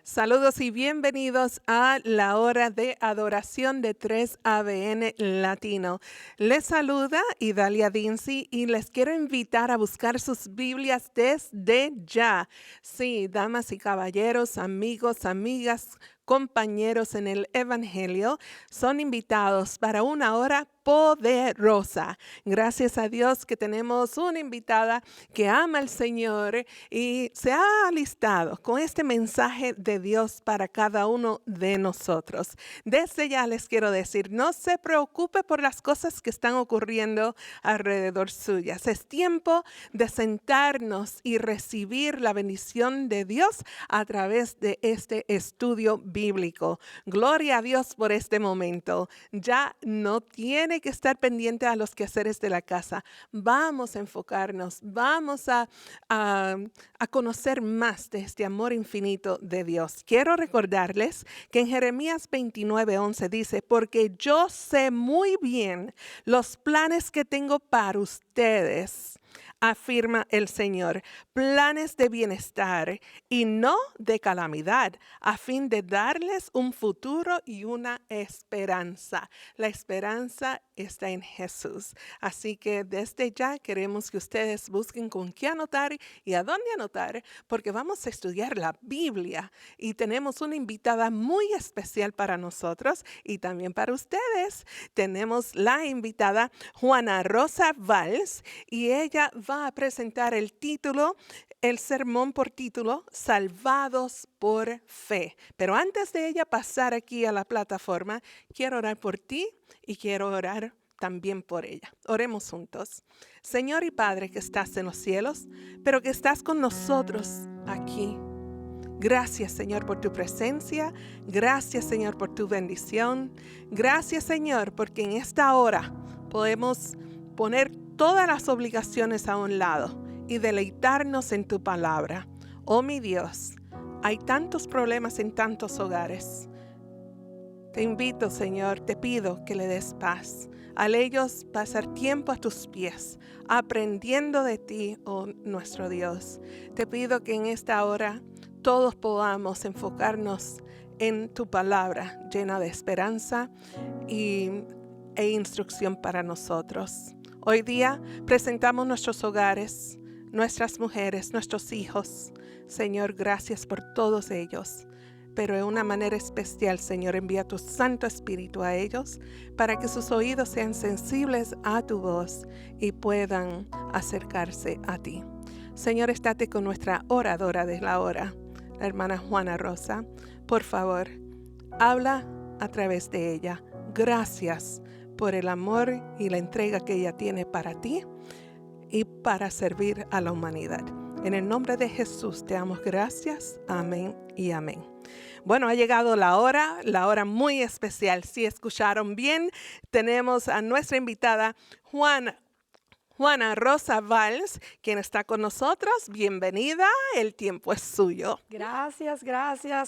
Saludos y bienvenidos a la hora de adoración de 3ABN Latino. Les saluda Idalia Dinsi y les quiero invitar a buscar sus Biblias desde ya. Sí, damas y caballeros, amigos, amigas, compañeros en el Evangelio, son invitados para una hora poderosa. Gracias a Dios que tenemos una invitada que ama al Señor y se ha alistado con este mensaje de Dios para cada uno de nosotros. Desde ya les quiero decir, no se preocupe por las cosas que están ocurriendo alrededor suyas. Es tiempo de sentarnos y recibir la bendición de Dios a través de este estudio bíblico. Gloria a Dios por este momento. Ya no tiene que estar pendiente a los quehaceres de la casa. Vamos a enfocarnos, vamos a conocer más de este amor infinito de Dios. Quiero recordarles que en Jeremías 29:11 dice, porque yo sé muy bien los planes que tengo para ustedes, afirma el Señor, planes de bienestar y no de calamidad, a fin de darles un futuro y una esperanza. La esperanza está en Jesús. Así que desde ya queremos que ustedes busquen con qué anotar y a dónde anotar, porque vamos a estudiar la Biblia y tenemos una invitada muy especial para nosotros y también para ustedes. Tenemos la invitada Juana Rosa Valls y ella va a presentar el sermón por título, Salvados por Fe. Pero antes de ella pasar aquí a la plataforma, quiero orar por ti y quiero orar también por ella. Oremos juntos. Señor y Padre que estás en los cielos, pero que estás con nosotros aquí. Gracias, Señor, por tu presencia. Gracias, Señor, por tu bendición. Gracias, Señor, porque en esta hora podemos poner todas las obligaciones a un lado y deleitarnos en tu palabra. Oh, mi Dios, hay tantos problemas en tantos hogares. Te invito, Señor, te pido que le des paz. Al ellos pasar tiempo a tus pies, aprendiendo de ti, oh nuestro Dios. Te pido que en esta hora todos podamos enfocarnos en tu palabra llena de esperanza e instrucción para nosotros. Hoy día presentamos nuestros hogares, nuestras mujeres, nuestros hijos. Señor, gracias por todos ellos. Pero de una manera especial, Señor, envía tu Santo Espíritu a ellos para que sus oídos sean sensibles a tu voz y puedan acercarse a ti. Señor, estate con nuestra oradora de la hora, la hermana Juana Rosa. Por favor, habla a través de ella. Gracias por el amor y la entrega que ella tiene para ti y para servir a la humanidad. En el nombre de Jesús te damos gracias. Amén y amén. Bueno, ha llegado la hora muy especial. Si escucharon bien, tenemos a nuestra invitada Juana Rosa Valls, quien está con nosotros. Bienvenida, el tiempo es suyo. Gracias,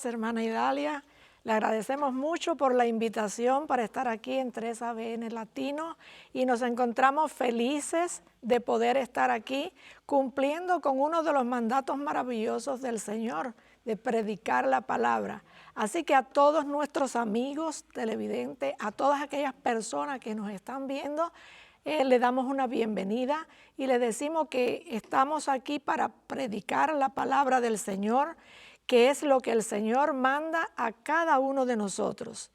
hermana Idalia. Le agradecemos mucho por la invitación para estar aquí en 3ABN Latino y nos encontramos felices de poder estar aquí cumpliendo con uno de los mandatos maravillosos del Señor, de predicar la palabra. Así que a todos nuestros amigos televidentes, a todas aquellas personas que nos están viendo, le damos una bienvenida y le decimos que estamos aquí para predicar la palabra del Señor, que es lo que el Señor manda a cada uno de nosotros.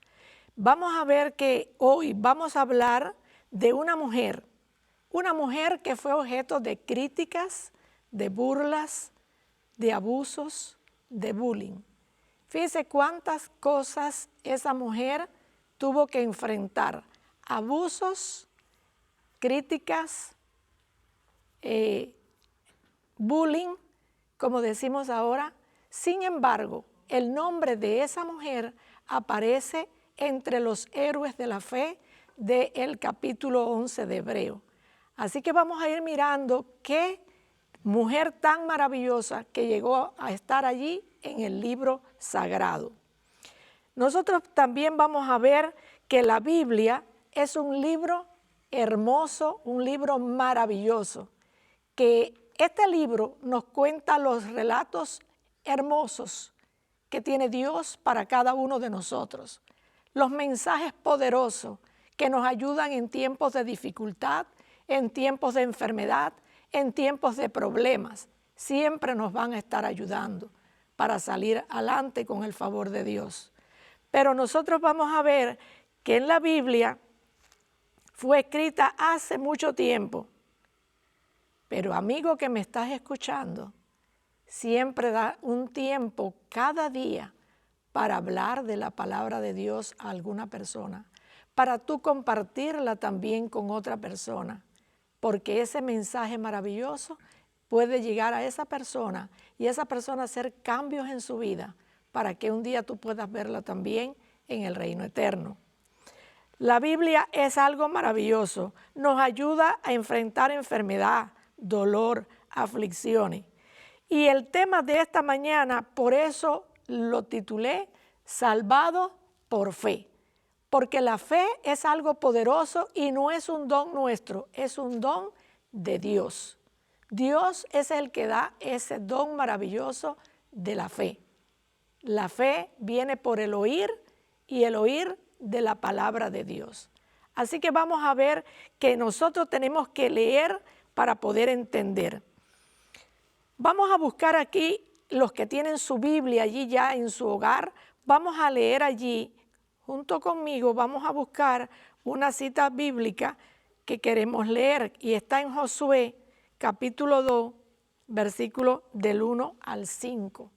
Vamos a ver que hoy vamos a hablar de una mujer que fue objeto de críticas, de burlas, de abusos, de bullying. Fíjese cuántas cosas esa mujer tuvo que enfrentar: abusos, críticas, bullying, como decimos ahora. Sin embargo, el nombre de esa mujer aparece entre los héroes de la fe del capítulo 11 de Hebreo. Así que vamos a ir mirando qué mujer tan maravillosa que llegó a estar allí en el libro sagrado. Nosotros también vamos a ver que la Biblia es un libro hermoso, un libro maravilloso, que este libro nos cuenta los relatos hermosos que tiene Dios para cada uno de nosotros. Los mensajes poderosos que nos ayudan en tiempos de dificultad, en tiempos de enfermedad, en tiempos de problemas, siempre nos van a estar ayudando para salir adelante con el favor de Dios. Pero nosotros vamos a ver que en la Biblia fue escrita hace mucho tiempo. Pero amigo que me estás escuchando, siempre da un tiempo cada día para hablar de la palabra de Dios a alguna persona, para tú compartirla también con otra persona, porque ese mensaje maravilloso puede llegar a esa persona y esa persona hacer cambios en su vida para que un día tú puedas verla también en el reino eterno. La Biblia es algo maravilloso, nos ayuda a enfrentar enfermedad, dolor, aflicciones. Y el tema de esta mañana, por eso lo titulé Salvado por Fe, porque la fe es algo poderoso y no es un don nuestro, es un don de Dios. Dios es el que da ese don maravilloso de la fe. La fe viene por el oír y el oír de la palabra de Dios. Así que vamos a ver que nosotros tenemos que leer para poder entender. Vamos a buscar aquí, los que tienen su Biblia allí ya en su hogar, vamos a leer allí, junto conmigo, vamos a buscar una cita bíblica que queremos leer y está en Josué, capítulo 2, versículo del 1 al 5.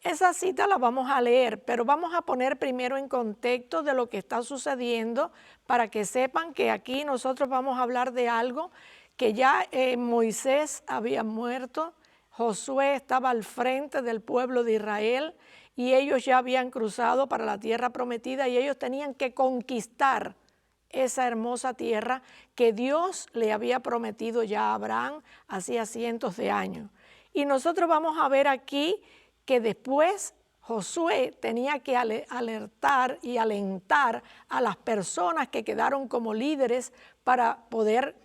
Esa cita la vamos a leer, pero vamos a poner primero en contexto de lo que está sucediendo para que sepan que aquí nosotros vamos a hablar de algo que ya Moisés había muerto, Josué estaba al frente del pueblo de Israel y ellos ya habían cruzado para la tierra prometida y ellos tenían que conquistar esa hermosa tierra que Dios le había prometido ya a Abraham hacía cientos de años. Y nosotros vamos a ver aquí que después Josué tenía que alertar y alentar a las personas que quedaron como líderes para poder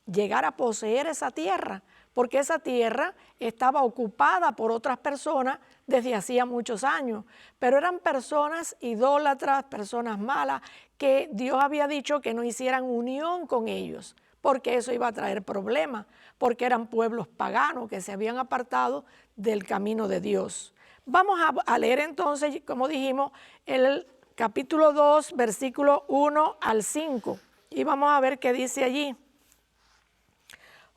llegar a poseer esa tierra, porque esa tierra estaba ocupada por otras personas desde hacía muchos años, pero eran personas idólatras, personas malas, que Dios había dicho que no hicieran unión con ellos, porque eso iba a traer problemas, porque eran pueblos paganos que se habían apartado del camino de Dios. Vamos a leer entonces, como dijimos, el capítulo 2, versículo 1 al 5, y vamos a ver qué dice allí.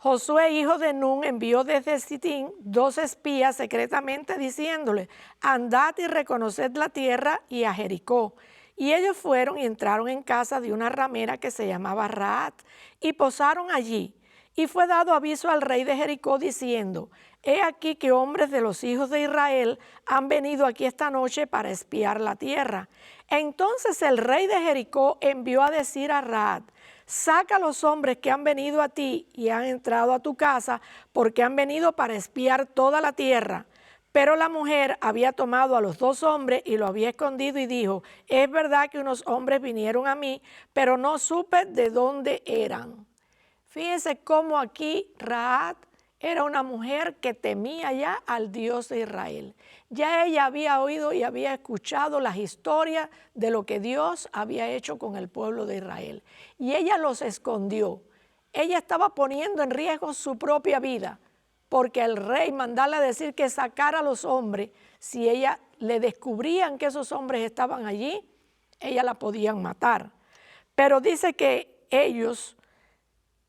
Josué, hijo de Nun, envió desde Sitín 2 espías secretamente diciéndole, andad y reconoced la tierra y a Jericó. Y ellos fueron y entraron en casa de una ramera que se llamaba Rahat y posaron allí. Y fue dado aviso al rey de Jericó diciendo, he aquí que hombres de los hijos de Israel han venido aquí esta noche para espiar la tierra. Entonces el rey de Jericó envió a decir a Rahat, saca a los hombres que han venido a ti y han entrado a tu casa, porque han venido para espiar toda la tierra. Pero la mujer había tomado a los 2 hombres y lo había escondido y dijo, es verdad que unos hombres vinieron a mí, pero no supe de dónde eran. Fíjense cómo aquí Rahat era una mujer que temía ya al Dios de Israel. Ya ella había oído y había escuchado las historias de lo que Dios había hecho con el pueblo de Israel. Y ella los escondió. Ella estaba poniendo en riesgo su propia vida, porque el rey mandarle a decir que sacara a los hombres, si ella le descubrían que esos hombres estaban allí, ella la podían matar. Pero dice que ellos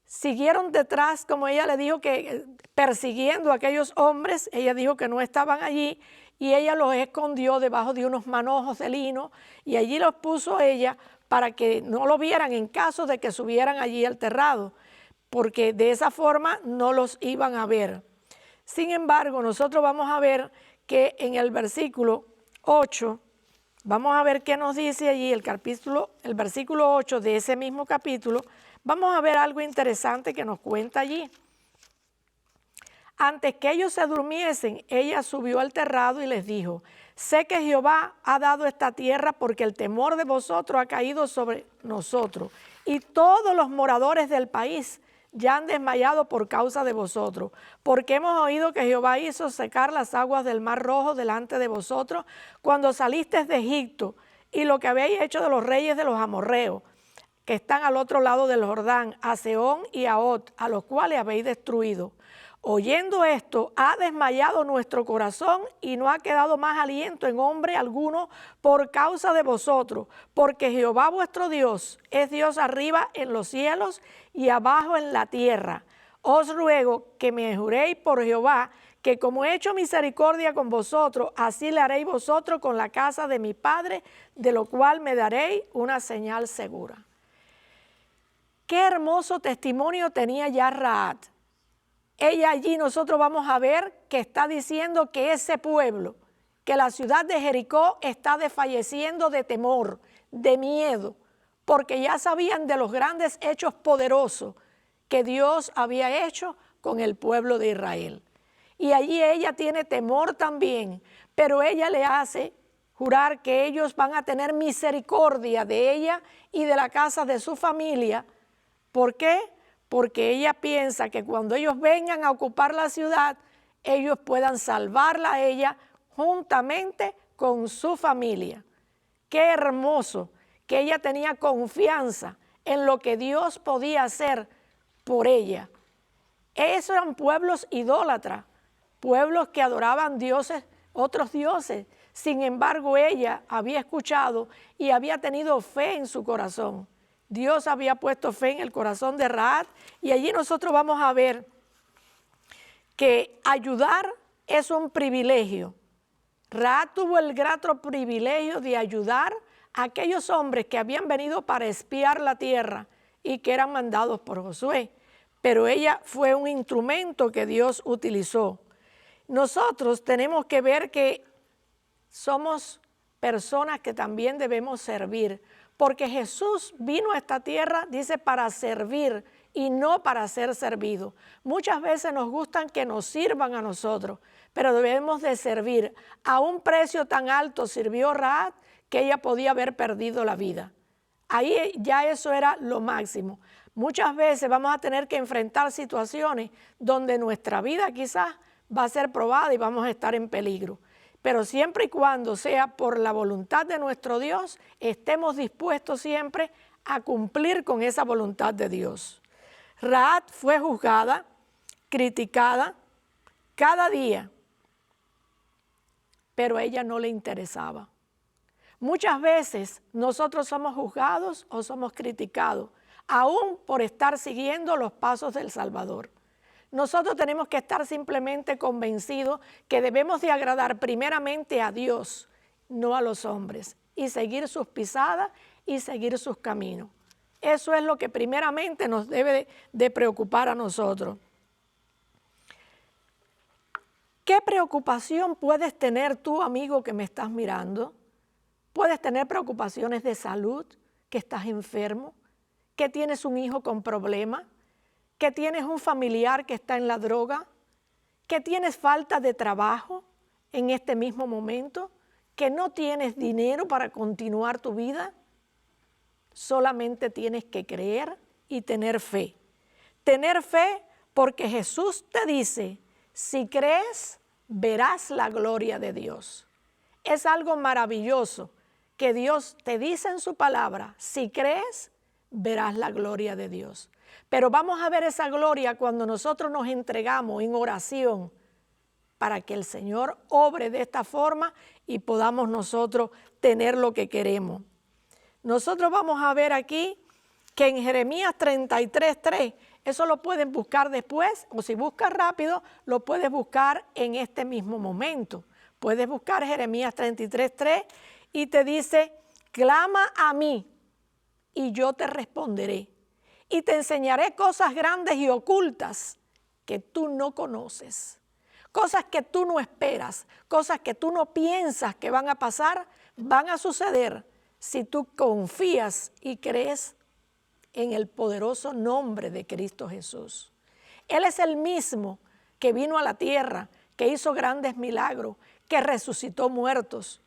siguieron detrás, como ella le dijo, que persiguiendo a aquellos hombres, ella dijo que no estaban allí y ella los escondió debajo de unos manojos de lino y allí los puso ella para que no lo vieran en caso de que subieran allí al terrado, porque de esa forma no los iban a ver. Sin embargo, nosotros vamos a ver que en el versículo 8, vamos a ver qué nos dice allí el versículo 8 de ese mismo capítulo. Vamos a ver algo interesante que nos cuenta allí. Antes que ellos se durmiesen, ella subió al terrado y les dijo, sé que Jehová ha dado esta tierra porque el temor de vosotros ha caído sobre nosotros y todos los moradores del país ya han desmayado por causa de vosotros, porque hemos oído que Jehová hizo secar las aguas del Mar Rojo delante de vosotros cuando salisteis de Egipto, y lo que habéis hecho de los reyes de los amorreos, que están al otro lado del Jordán, a Sehón y a Og, a los cuales habéis destruido. Oyendo esto, ha desmayado nuestro corazón y no ha quedado más aliento en hombre alguno por causa de vosotros, porque Jehová vuestro Dios es Dios arriba en los cielos y abajo en la tierra. Os ruego que me juréis por Jehová, que como he hecho misericordia con vosotros, así le haréis vosotros con la casa de mi padre, de lo cual me daréis una señal segura. Qué hermoso testimonio tenía ya Rahab. Ella allí nosotros vamos a ver que está diciendo que ese pueblo, que la ciudad de Jericó está desfalleciendo de temor, de miedo, porque ya sabían de los grandes hechos poderosos que Dios había hecho con el pueblo de Israel. Y allí ella tiene temor también, pero ella le hace jurar que ellos van a tener misericordia de ella y de la casa de su familia. ¿Por qué? Porque ella piensa que cuando ellos vengan a ocupar la ciudad, ellos puedan salvarla a ella juntamente con su familia. Qué hermoso que ella tenía confianza en lo que Dios podía hacer por ella. Esos eran pueblos idólatras, pueblos que adoraban dioses, otros dioses. Sin embargo, ella había escuchado y había tenido fe en su corazón. Dios había puesto fe en el corazón de Rahab, y allí nosotros vamos a ver que ayudar es un privilegio. Rahab tuvo el grato privilegio de ayudar a aquellos hombres que habían venido para espiar la tierra y que eran mandados por Josué, pero ella fue un instrumento que Dios utilizó. Nosotros tenemos que ver que somos personas que también debemos servir, porque Jesús vino a esta tierra, dice, para servir y no para ser servido. Muchas veces nos gustan que nos sirvan a nosotros, pero debemos de servir. A un precio tan alto sirvió Rahab que ella podía haber perdido la vida. Ahí ya eso era lo máximo. Muchas veces vamos a tener que enfrentar situaciones donde nuestra vida quizás va a ser probada y vamos a estar en peligro. Pero siempre y cuando sea por la voluntad de nuestro Dios, estemos dispuestos siempre a cumplir con esa voluntad de Dios. Rahab fue juzgada, criticada cada día, pero a ella no le interesaba. Muchas veces nosotros somos juzgados o somos criticados, aún por estar siguiendo los pasos del Salvador. Nosotros tenemos que estar simplemente convencidos que debemos de agradar primeramente a Dios, no a los hombres, y seguir sus pisadas y seguir sus caminos. Eso es lo que primeramente nos debe de preocupar a nosotros. ¿Qué preocupación puedes tener tú, amigo, que me estás mirando? Puedes tener preocupaciones de salud, que estás enfermo, que tienes un hijo con problemas, que tienes un familiar que está en la droga, que tienes falta de trabajo en este mismo momento, que no tienes dinero para continuar tu vida. Solamente tienes que creer y tener fe. Tener fe porque Jesús te dice, si crees, verás la gloria de Dios. Es algo maravilloso que Dios te dice en su palabra, si crees, verás la gloria de Dios. Pero vamos a ver esa gloria cuando nosotros nos entregamos en oración para que el Señor obre de esta forma y podamos nosotros tener lo que queremos. Nosotros vamos a ver aquí que en Jeremías 33:3, eso lo pueden buscar después, o si buscas rápido, lo puedes buscar en este mismo momento. Puedes buscar Jeremías 33:3 y te dice, clama a mí y yo te responderé. Y te enseñaré cosas grandes y ocultas que tú no conoces. Cosas que tú no esperas, cosas que tú no piensas que van a pasar, van a suceder si tú confías y crees en el poderoso nombre de Cristo Jesús. Él es el mismo que vino a la tierra, que hizo grandes milagros, que resucitó muertos,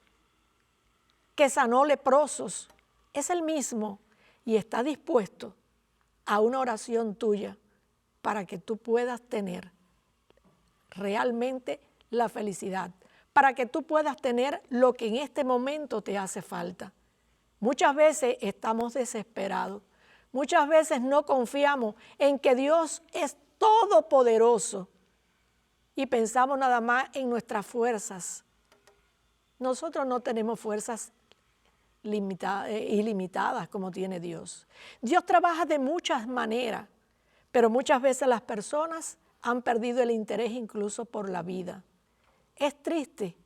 que sanó leprosos. Es el mismo y está dispuesto a una oración tuya para que tú puedas tener realmente la felicidad, para que tú puedas tener lo que en este momento te hace falta. Muchas veces estamos desesperados, muchas veces no confiamos en que Dios es todopoderoso y pensamos nada más en nuestras fuerzas. Nosotros no tenemos fuerzas ilimitadas como tiene Dios. Dios trabaja de muchas maneras, pero muchas veces las personas han perdido el interés incluso por la vida. Es triste,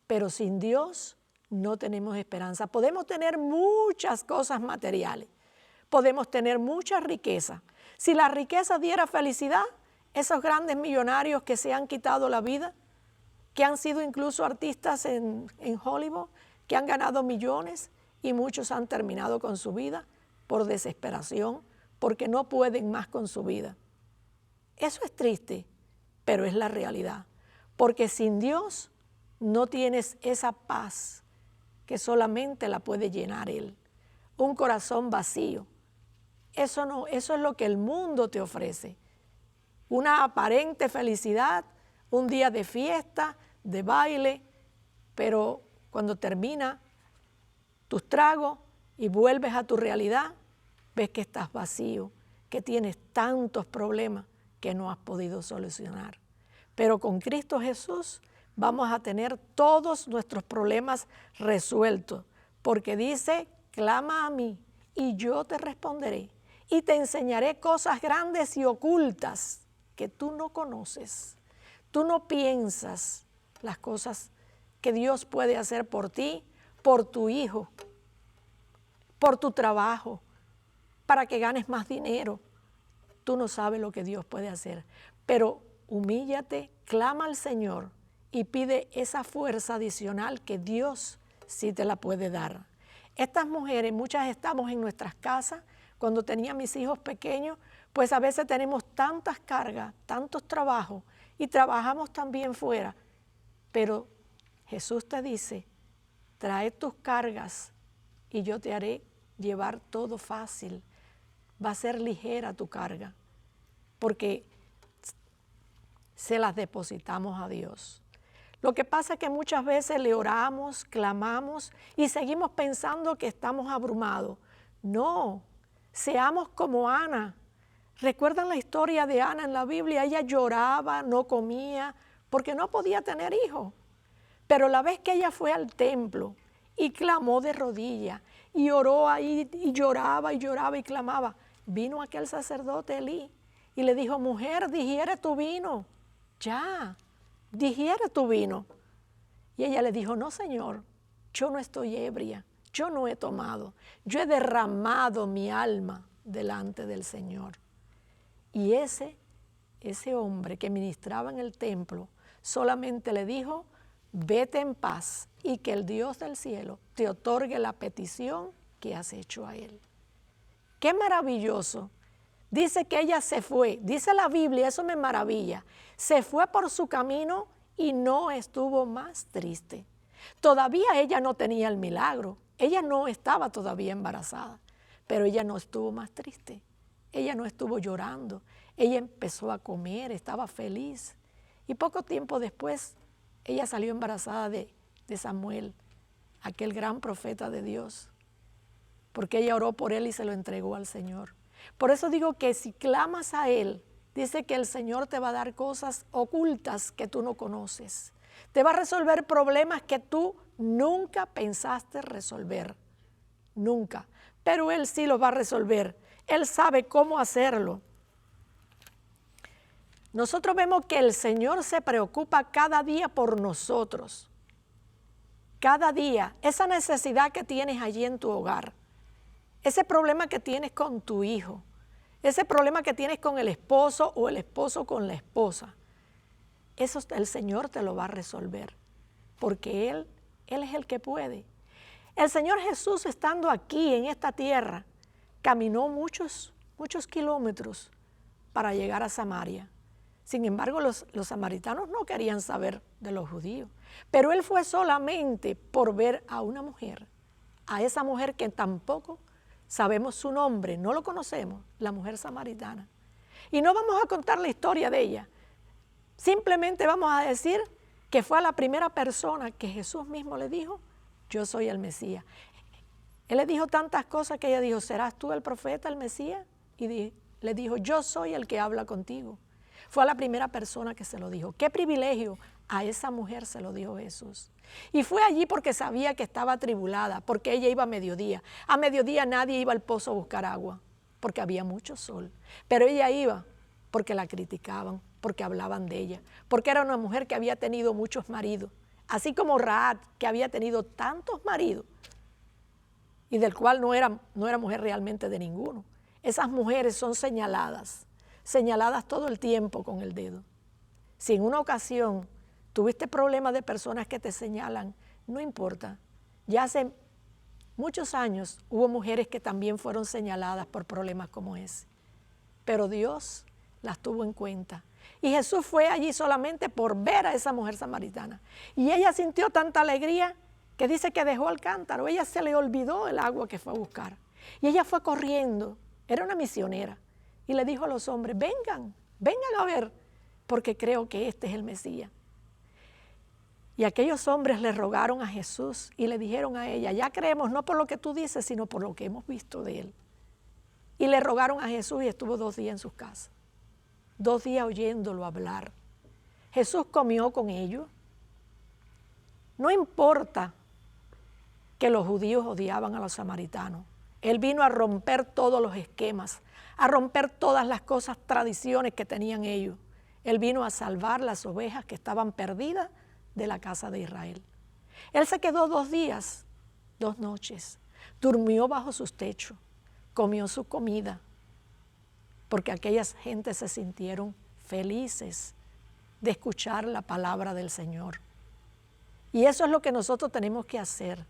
pero sin Dios no tenemos esperanza. Podemos tener muchas cosas materiales, podemos tener mucha riqueza. Si la riqueza diera felicidad, esos grandes millonarios que se han quitado la vida, que han sido incluso artistas en Hollywood, que han ganado millones y muchos han terminado con su vida por desesperación, porque no pueden más con su vida. Eso es triste, pero es la realidad, porque sin Dios no tienes esa paz que solamente la puede llenar Él. Un corazón vacío. Eso es lo que el mundo te ofrece. Una aparente felicidad, un día de fiesta, de baile, pero cuando termina tus tragos y vuelves a tu realidad, ves que estás vacío, que tienes tantos problemas que no has podido solucionar. Pero con Cristo Jesús vamos a tener todos nuestros problemas resueltos, porque dice, clama a mí y yo te responderé y te enseñaré cosas grandes y ocultas que tú no conoces. Tú no piensas las cosas que Dios puede hacer por ti, por tu hijo, por tu trabajo, para que ganes más dinero. Tú no sabes lo que Dios puede hacer, pero humíllate, clama al Señor y pide esa fuerza adicional que Dios sí te la puede dar. Estas mujeres, muchas estamos en nuestras casas. Cuando tenía mis hijos pequeños, pues a veces tenemos tantas cargas, tantos trabajos y trabajamos también fuera. Pero Jesús te dice, trae tus cargas y yo te haré llevar todo fácil. Va a ser ligera tu carga, porque se las depositamos a Dios. Lo que pasa es que muchas veces le oramos, clamamos y seguimos pensando que estamos abrumados. No, seamos como Ana. ¿Recuerdan la historia de Ana en la Biblia? Ella lloraba, no comía, porque no podía tener hijos. Pero la vez que ella fue al templo y clamó de rodillas y oró ahí y lloraba y clamaba, vino aquel sacerdote Elí y le dijo, mujer, digiere tu vino, ya, digiere tu vino. Y ella le dijo, no, Señor, yo no estoy ebria, yo no he tomado, yo he derramado mi alma delante del Señor. Y ese hombre que ministraba en el templo solamente le dijo, vete en paz y que el Dios del cielo te otorgue la petición que has hecho a Él. ¡Qué maravilloso! Dice que ella se fue, dice la Biblia, eso me maravilla, se fue por su camino y no estuvo más triste. Todavía ella no tenía el milagro, ella no estaba todavía embarazada, pero ella no estuvo más triste, ella no estuvo llorando, ella empezó a comer, estaba feliz. Y poco tiempo después, ella salió embarazada de Samuel, aquel gran profeta de Dios, porque ella oró por él y se lo entregó al Señor. Por eso digo que si clamas a Él, dice que el Señor te va a dar cosas ocultas que tú no conoces. Te va a resolver problemas que tú nunca pensaste resolver, nunca. Pero Él sí los va a resolver. Él sabe cómo hacerlo. Nosotros vemos que el Señor se preocupa cada día por nosotros. Cada día, esa necesidad que tienes allí en tu hogar, ese problema que tienes con tu hijo, ese problema que tienes con el esposo o el esposo con la esposa, eso el Señor te lo va a resolver, porque Él es el que puede. El Señor Jesús, estando aquí en esta tierra, caminó muchos kilómetros para llegar a Samaria. Sin embargo, los samaritanos no querían saber de los judíos, pero Él fue solamente por ver a una mujer, a esa mujer que tampoco sabemos su nombre, no lo conocemos, la mujer samaritana. Y no vamos a contar la historia de ella. Simplemente vamos a decir que fue a la primera persona que Jesús mismo le dijo, yo soy el Mesías. Él le dijo tantas cosas que ella dijo, ¿serás tú el profeta, el Mesías? Y le dijo, yo soy el que habla contigo. Fue a la primera persona que se lo dijo. ¡Qué privilegio! A esa mujer se lo dijo Jesús. Y fue allí porque sabía que estaba atribulada, porque ella iba a mediodía. A mediodía nadie iba al pozo a buscar agua, porque había mucho sol. Pero ella iba porque la criticaban, porque hablaban de ella, porque era una mujer que había tenido muchos maridos, así como Rahab, que había tenido tantos maridos, y del cual no era mujer realmente de ninguno. Esas mujeres son señaladas todo el tiempo con el dedo. Si en una ocasión tuviste problemas de personas que te señalan, no importa. Ya hace muchos años hubo mujeres que también fueron señaladas por problemas como ese. Pero Dios las tuvo en cuenta. Y Jesús fue allí solamente por ver a esa mujer samaritana. Y ella sintió tanta alegría que dice que dejó el cántaro. Ella se le olvidó el agua que fue a buscar. Y ella fue corriendo. Era una misionera. Y le dijo a los hombres, vengan a ver, porque creo que este es el Mesías. Y aquellos hombres le rogaron a Jesús y le dijeron a ella, ya creemos no por lo que tú dices, sino por lo que hemos visto de él. Y le rogaron a Jesús y estuvo 2 días en sus casas, 2 días oyéndolo hablar. Jesús comió con ellos. No importa que los judíos odiaban a los samaritanos. Él vino a romper todos los esquemas, a romper todas las cosas, tradiciones que tenían ellos. Él vino a salvar las ovejas que estaban perdidas de la casa de Israel. Él se quedó 2 días, 2 noches, durmió bajo sus techos, comió su comida, porque aquellas gentes se sintieron felices de escuchar la palabra del Señor. Y eso es lo que nosotros tenemos que hacer,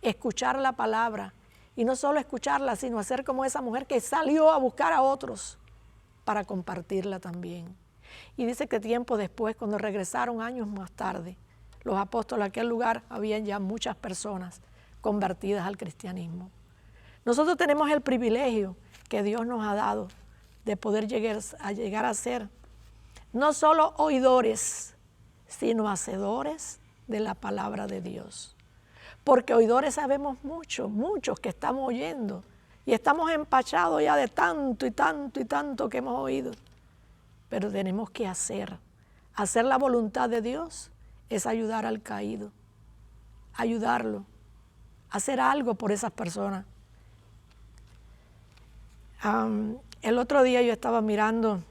escuchar la palabra, y no solo escucharla, sino hacer como esa mujer que salió a buscar a otros para compartirla también. Y dice que tiempo después, cuando regresaron años más tarde, los apóstoles a aquel lugar, habían ya muchas personas convertidas al cristianismo. Nosotros tenemos el privilegio que Dios nos ha dado de poder llegar a ser no solo oidores, sino hacedores de la palabra de Dios. Porque oidores sabemos muchos que estamos oyendo y estamos empachados ya de tanto y tanto y tanto que hemos oído. Pero tenemos que hacer la voluntad de Dios es ayudar al caído, ayudarlo, hacer algo por esas personas. El otro día yo estaba mirando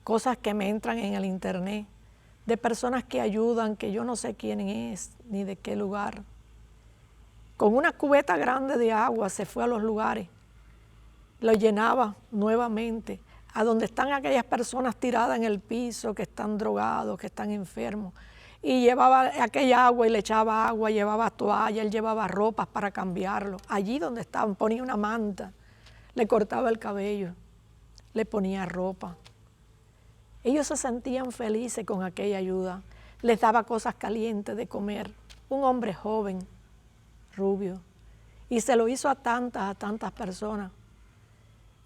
cosas que me entran en el internet de personas que ayudan, que yo no sé quién es ni de qué lugar. Con una cubeta grande de agua se fue a los lugares, lo llenaba nuevamente, a donde están aquellas personas tiradas en el piso, que están drogados, que están enfermos. Y llevaba aquella agua y le echaba agua, llevaba toalla, él llevaba ropas para cambiarlo. Allí donde estaban, ponía una manta, le cortaba el cabello, le ponía ropa. Ellos se sentían felices con aquella ayuda. Les daba cosas calientes de comer. Un hombre joven, rubio. Y se lo hizo a tantas personas.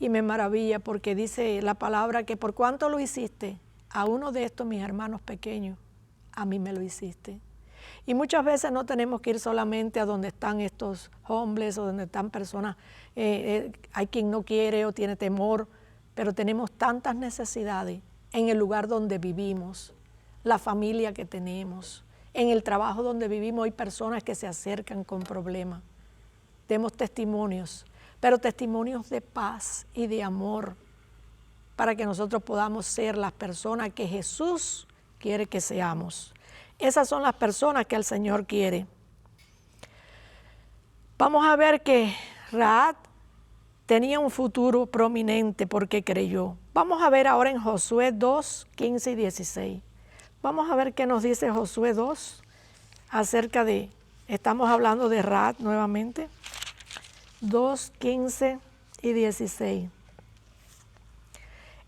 Y me maravilla porque dice la palabra que por cuánto lo hiciste a uno de estos mis hermanos pequeños, a mí me lo hiciste. Y muchas veces no tenemos que ir solamente a donde están estos hombres o donde están personas, hay quien no quiere o tiene temor, pero tenemos tantas necesidades en el lugar donde vivimos, la familia que tenemos, en el trabajo donde vivimos hay personas que se acercan con problemas. Demos testimonios, pero testimonios de paz y de amor, para que nosotros podamos ser las personas que Jesús quiere que seamos. Esas son las personas que el Señor quiere. Vamos a ver que Rahab tenía un futuro prominente porque creyó. Vamos a ver ahora en Josué 2, 15 y 16. Vamos a ver qué nos dice Josué 2 acerca de, estamos hablando de Rahab nuevamente. 2, 15 y 16.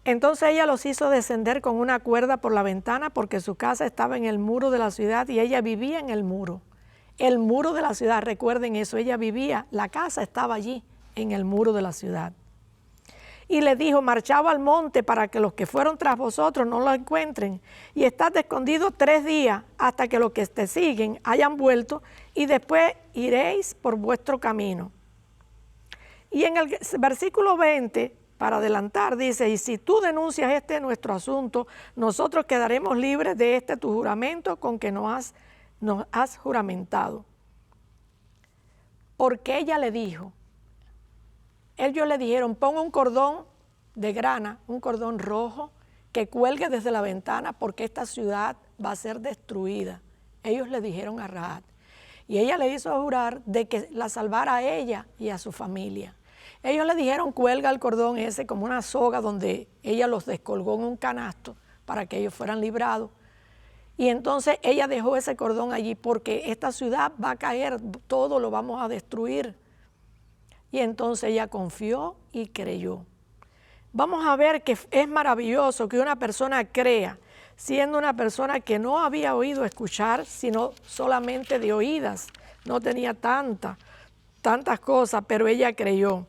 Entonces ella los hizo descender con una cuerda por la ventana porque su casa estaba en el muro de la ciudad y ella vivía en el muro. El muro de la ciudad, recuerden eso, ella vivía, la casa estaba allí en el muro de la ciudad. y le dijo, marchad al monte para que los que fueron tras vosotros no lo encuentren, y estad escondidos 3 días hasta que los que te siguen hayan vuelto, y después iréis por vuestro camino. Y en el versículo 20, para adelantar, dice, y si tú denuncias nuestro asunto, nosotros quedaremos libres de tu juramento con que nos has juramentado. Porque ella le dijo, ellos le dijeron, pon un cordón de grana, un cordón rojo, que cuelgue desde la ventana porque esta ciudad va a ser destruida. Ellos le dijeron a Rahab. Y ella le hizo jurar de que la salvara a ella y a su familia. Ellos le dijeron, cuelga el cordón ese como una soga donde ella los descolgó en un canasto para que ellos fueran librados. Y entonces ella dejó ese cordón allí porque esta ciudad va a caer, todo lo vamos a destruir. Y entonces ella confió y creyó. Vamos a ver que es maravilloso que una persona crea, siendo una persona que no había oído escuchar, sino solamente de oídas. No tenía tantas cosas, pero ella creyó.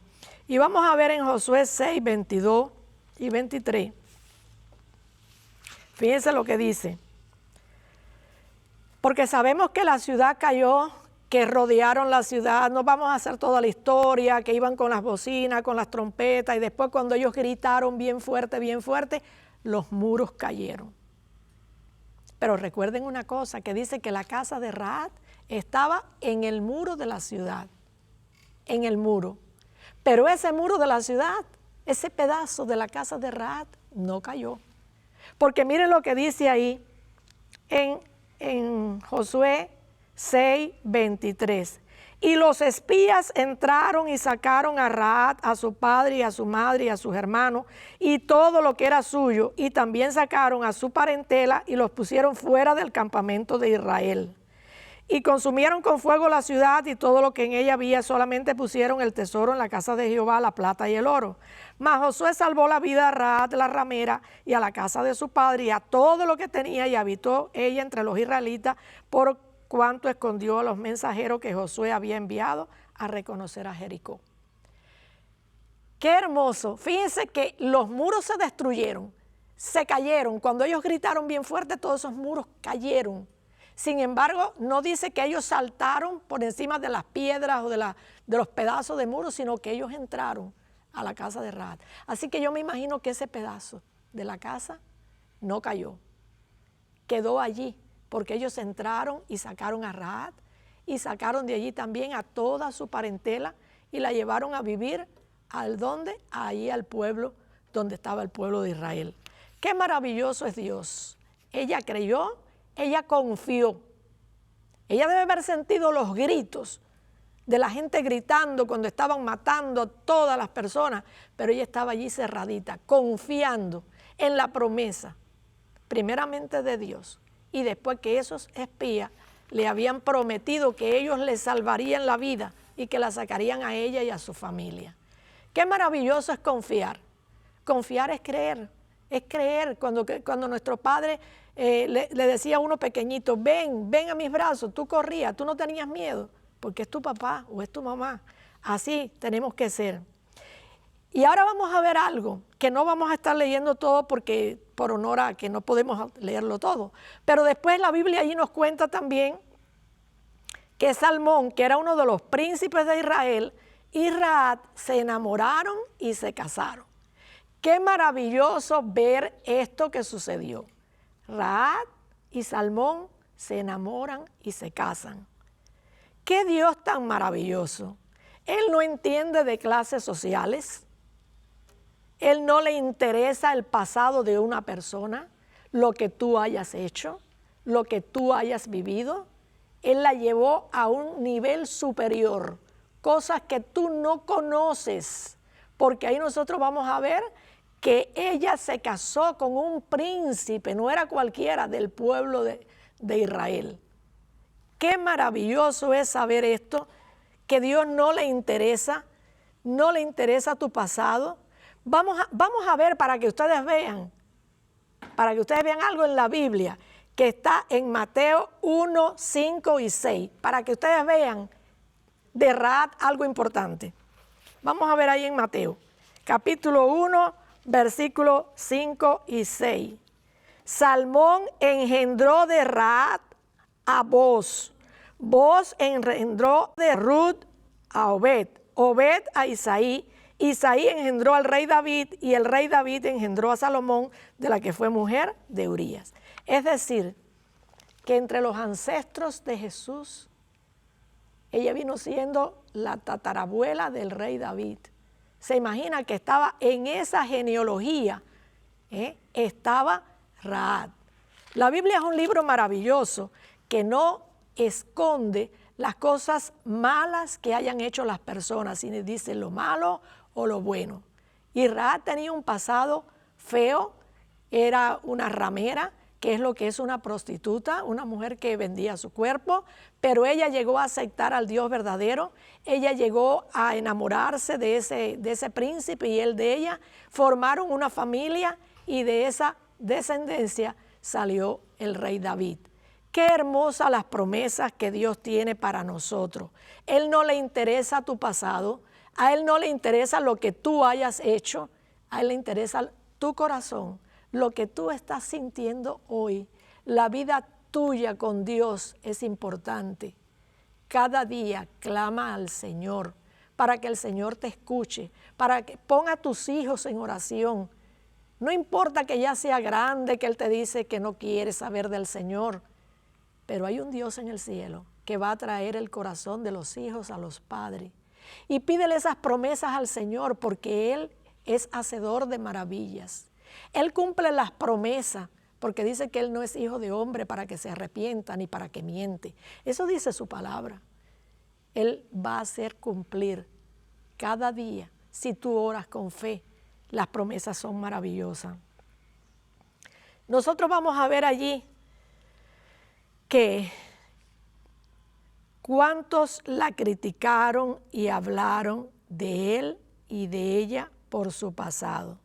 Y vamos a ver en Josué 6, 22 y 23. Fíjense lo que dice. Porque sabemos que la ciudad cayó, que rodearon la ciudad, no vamos a hacer toda la historia, que iban con las bocinas, con las trompetas, y después cuando ellos gritaron bien fuerte, los muros cayeron. Pero recuerden una cosa, que dice que la casa de Rahab estaba en el muro de la ciudad, en el muro. Pero ese muro de la ciudad, ese pedazo de la casa de Rahab, no cayó. Porque miren lo que dice ahí en Josué 6, 23. Y los espías entraron y sacaron a Rahab, a su padre y a su madre y a sus hermanos, y todo lo que era suyo, y también sacaron a su parentela y los pusieron fuera del campamento de Israel. Y consumieron con fuego la ciudad y todo lo que en ella había, solamente pusieron el tesoro en la casa de Jehová, la plata y el oro. Mas Josué salvó la vida a Rahab la ramera y a la casa de su padre y a todo lo que tenía, y habitó ella entre los israelitas, por cuanto escondió a los mensajeros que Josué había enviado a reconocer a Jericó. Qué hermoso. Fíjense que los muros se destruyeron, se cayeron. Cuando ellos gritaron bien fuerte, todos esos muros cayeron. Sin embargo, no dice que ellos saltaron por encima de las piedras o de los pedazos de muro, sino que ellos entraron a la casa de Rahab. Así que yo me imagino que ese pedazo de la casa no cayó, quedó allí, porque ellos entraron y sacaron a Rahab y sacaron de allí también a toda su parentela y la llevaron a vivir allí al pueblo donde estaba el pueblo de Israel. Qué maravilloso es Dios. Ella creyó. Ella confió. Ella debe haber sentido los gritos de la gente gritando cuando estaban matando a todas las personas, pero ella estaba allí cerradita, confiando en la promesa, primeramente de Dios, y después que esos espías le habían prometido que ellos le salvarían la vida y que la sacarían a ella y a su familia. Qué maravilloso es confiar. Confiar es creer. Es creer cuando nuestro padre le decía a uno pequeñito, ven a mis brazos, tú corrías, tú no tenías miedo, porque es tu papá o es tu mamá. Así tenemos que ser. Y ahora vamos a ver algo que no vamos a estar leyendo todo porque por honor a que no podemos leerlo todo. Pero después la Biblia allí nos cuenta también que Salmón, que era uno de los príncipes de Israel, y Rahab se enamoraron y se casaron. Qué maravilloso ver esto que sucedió. Rahab y Salmón se enamoran y se casan. ¡Qué Dios tan maravilloso! Él no entiende de clases sociales. Él no le interesa el pasado de una persona, lo que tú hayas hecho, lo que tú hayas vivido. Él la llevó a un nivel superior, cosas que tú no conoces, porque ahí nosotros vamos a ver que ella se casó con un príncipe, no era cualquiera, del pueblo de Israel. Qué maravilloso es saber esto, que Dios no le interesa tu pasado. Vamos a ver para que ustedes vean algo en la Biblia que está en Mateo 1, 5 y 6, para que ustedes vean de Rahab algo importante. Vamos a ver ahí en Mateo, capítulo 1, versículos 5 y 6. Salmón engendró de Rahab a Booz. Booz engendró de Ruth a Obed. Obed a Isaí. Isaí engendró al rey David y el rey David engendró a Salomón, de la que fue mujer de Urías. Es decir, que entre los ancestros de Jesús, ella vino siendo la tatarabuela del rey David. Se imagina que estaba en esa genealogía, estaba Rahab. La Biblia es un libro maravilloso que no esconde las cosas malas que hayan hecho las personas, sino dice lo malo o lo bueno. Y Rahab tenía un pasado feo, era una ramera, que es lo que es una prostituta, una mujer que vendía su cuerpo, pero ella llegó a aceptar al Dios verdadero, ella llegó a enamorarse de ese príncipe y él de ella, formaron una familia y de esa descendencia salió el rey David. Qué hermosas las promesas que Dios tiene para nosotros. Él no le interesa tu pasado, a Él no le interesa lo que tú hayas hecho, a Él le interesa tu corazón, lo que tú estás sintiendo hoy. La vida tuya con Dios es importante. Cada día clama al Señor para que el Señor te escuche, para que ponga a tus hijos en oración. No importa que ya sea grande, que Él te dice que no quiere saber del Señor, pero hay un Dios en el cielo que va a traer el corazón de los hijos a los padres. Y pídele esas promesas al Señor porque Él es hacedor de maravillas. Él cumple las promesas porque dice que Él no es hijo de hombre para que se arrepienta ni para que miente. Eso dice su palabra. Él va a hacer cumplir cada día. Si tú oras con fe, las promesas son maravillosas. Nosotros vamos a ver allí que cuántos la criticaron y hablaron de él y de ella por su pasado.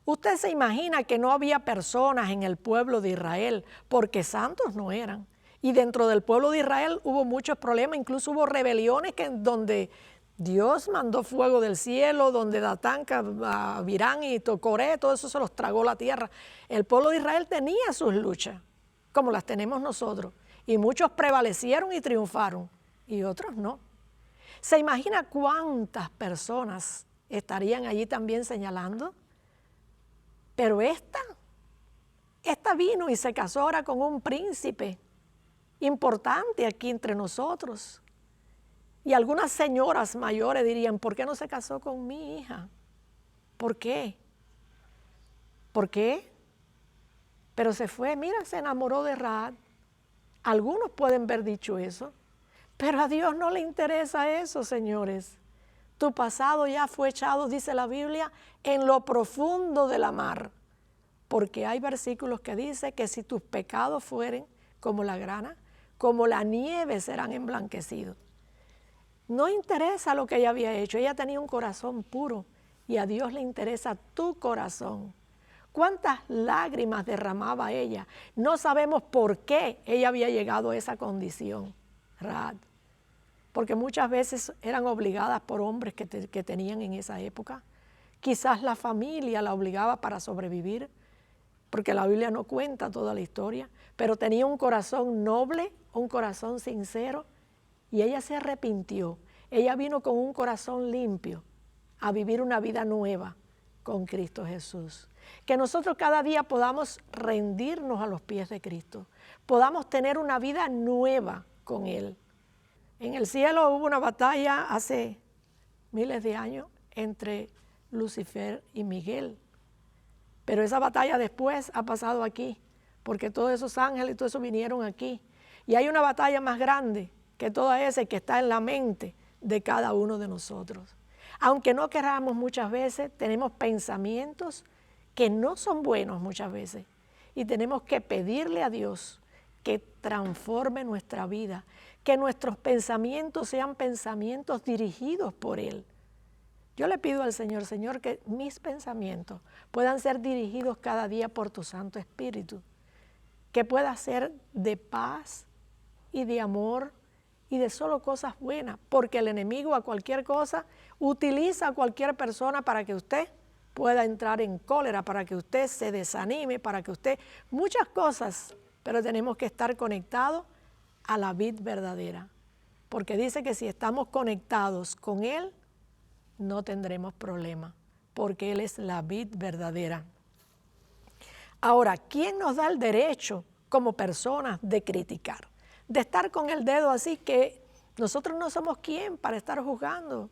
Usted se imagina que no había personas en el pueblo de Israel, porque santos no eran. Y dentro del pueblo de Israel hubo muchos problemas, incluso hubo rebeliones donde Dios mandó fuego del cielo, donde Datán, Abirán y Coré, todo eso se los tragó la tierra. El pueblo de Israel tenía sus luchas, como las tenemos nosotros. Y muchos prevalecieron y triunfaron, y otros no. ¿Se imagina cuántas personas estarían allí también señalando? Pero esta vino y se casó ahora con un príncipe importante aquí entre nosotros. Y algunas señoras mayores dirían, ¿por qué no se casó con mi hija? ¿Por qué? ¿Por qué? Pero se fue, mira, se enamoró de Rahab. Algunos pueden haber dicho eso, pero a Dios no le interesa eso, señores. Tu pasado ya fue echado, dice la Biblia, en lo profundo de la mar. Porque hay versículos que dicen que si tus pecados fueren como la grana, como la nieve serán emblanquecidos. No interesa lo que ella había hecho, ella tenía un corazón puro y a Dios le interesa tu corazón. ¿Cuántas lágrimas derramaba ella? No sabemos por qué ella había llegado a esa condición, Rahab. Porque muchas veces eran obligadas por hombres que tenían en esa época. Quizás la familia la obligaba para sobrevivir, porque la Biblia no cuenta toda la historia, pero tenía un corazón noble, un corazón sincero, y ella se arrepintió. Ella vino con un corazón limpio a vivir una vida nueva con Cristo Jesús. Que nosotros cada día podamos rendirnos a los pies de Cristo, podamos tener una vida nueva con Él. En el cielo hubo una batalla hace miles de años entre Lucifer y Miguel. Pero esa batalla después ha pasado aquí, porque todos esos ángeles y todo eso vinieron aquí. Y hay una batalla más grande que toda esa que está en la mente de cada uno de nosotros. Aunque no queramos muchas veces, tenemos pensamientos que no son buenos muchas veces. Y tenemos que pedirle a Dios que transforme nuestra vida, que nuestros pensamientos sean pensamientos dirigidos por Él. Yo le pido al Señor, Señor, que mis pensamientos puedan ser dirigidos cada día por tu Santo Espíritu, que pueda ser de paz y de amor y de solo cosas buenas, porque el enemigo a cualquier cosa utiliza a cualquier persona para que usted pueda entrar en cólera, para que usted se desanime, para que usted, muchas cosas, pero tenemos que estar conectados a la vid verdadera. Porque dice que si estamos conectados con Él, no tendremos problema, porque Él es la vid verdadera. Ahora, ¿quién nos da el derecho como personas de criticar? De estar con el dedo así, que nosotros no somos quién para estar juzgando.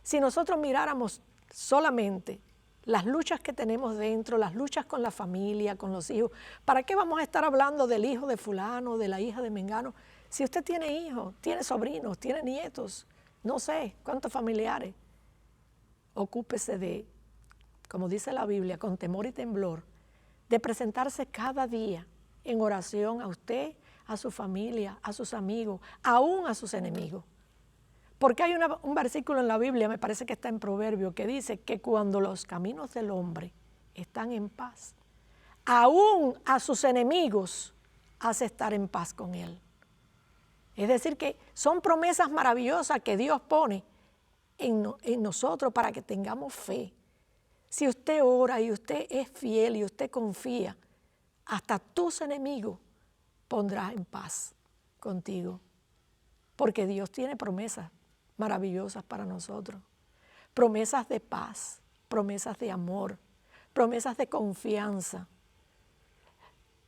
Si nosotros miráramos solamente las luchas que tenemos dentro, las luchas con la familia, con los hijos, ¿para qué vamos a estar hablando del hijo de fulano, de la hija de mengano? Si usted tiene hijos, tiene sobrinos, tiene nietos, no sé cuántos familiares, ocúpese de, como dice la Biblia, con temor y temblor, de presentarse cada día en oración a usted, a su familia, a sus amigos, aún a sus enemigos. Porque hay un versículo en la Biblia, me parece que está en Proverbio, que dice que cuando los caminos del hombre están en paz, aún a sus enemigos hace estar en paz con él. Es decir, que son promesas maravillosas que Dios pone en nosotros para que tengamos fe. Si usted ora y usted es fiel y usted confía, hasta tus enemigos pondrás en paz contigo. Porque Dios tiene promesas maravillosas para nosotros. Promesas de paz, promesas de amor, promesas de confianza.